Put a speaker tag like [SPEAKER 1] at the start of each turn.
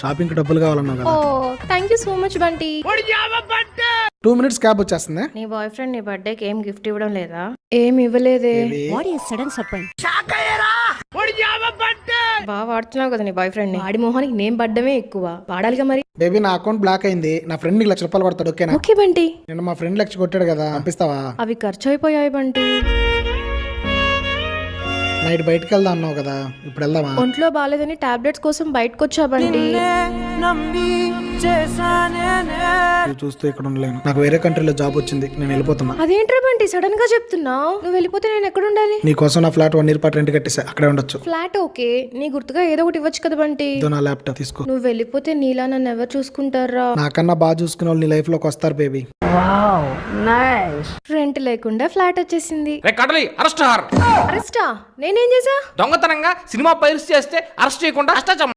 [SPEAKER 1] Shopping కి డబ్బులు కావాలన్నావు
[SPEAKER 2] ఓ
[SPEAKER 1] కదా,
[SPEAKER 2] thank you so much Bunty.
[SPEAKER 1] 2 minutes cab వచ్చేస్తుంది.
[SPEAKER 2] నీ బాయ్ ఫ్రెండ్ నీ బర్త్డేకి ఏం గిఫ్ట్ ఇవ్వడం లేదా? ఏం ఇవ్వలేదే. బాగా వాడుతున్నావు కదా నీ బాయ్ ఫ్రెండ్ ని. వాడి మొహానికి నేమ్ పడ్డమే ఎక్కువ, వాడాలిగా మరి.
[SPEAKER 1] బేబీ నా అకౌంట్ బ్లాక్ అయింది, నా ఫ్రెండ్ నీకు ₹1,00,000 కొడతాడు, ఓకేనా?
[SPEAKER 2] ఓకే బంటి.
[SPEAKER 1] నిన్న మా ఫ్రెండ్ లక్ష కొట్టాడు కదా, పంపిస్తావా?
[SPEAKER 2] అవి ఖర్చు అయిపోయాయి బంటి.
[SPEAKER 1] నైట్ బయటకు వెళ్దాం అన్నావు కదా, ఇప్పుడు వెళ్దామా?
[SPEAKER 2] ఒంట్లో బాగాలేదని టాబ్లెట్స్ కోసం బయటకు వచ్చా బంటి.
[SPEAKER 1] ఇది చూస్తూ ఇక్కడ ఉండలేను, నాకు వేరే కంట్రీలో జాబ్ వచ్చింది, నేను వెళ్ళిపోతున్నా.
[SPEAKER 2] అదేంట్రా బంటి సడన్ గా చెప్తున్నావు? నువ్వు వెళ్ళిపోతే నేను ఎక్కడ ఉండాలి?
[SPEAKER 1] నీ కోసం నా ఫ్లాట్ 1 year పాటు రెంట్ కట్టేసా, అక్కడే ఉండొచ్చు.
[SPEAKER 2] ఫ్లాట్ ఓకే, నీ గుర్తుగా ఏదో ఒకటి ఇవ్వచ్చు కదా బంటి.
[SPEAKER 1] ఇదో నా ల్యాప్టాప్ తీసుకో.
[SPEAKER 2] నువ్వు వెళ్ళిపోతే నీలా నన్ను ఎవరు చూసుకుంటారా?
[SPEAKER 1] నాకన్నా బాగా చూసుకునే వాళ్ళు నీ లైఫ్ లోకి వస్తారు బేబీ.
[SPEAKER 2] రెంట్ లేకుండా ఫ్లాట్ వచ్చేసింది.
[SPEAKER 3] అరెస్ట్
[SPEAKER 2] అరెస్టా? నేనేం చేసా?
[SPEAKER 3] దొంగతనంగా సినిమా పైరసీ చేస్తే అరెస్ట్ చేయకుండా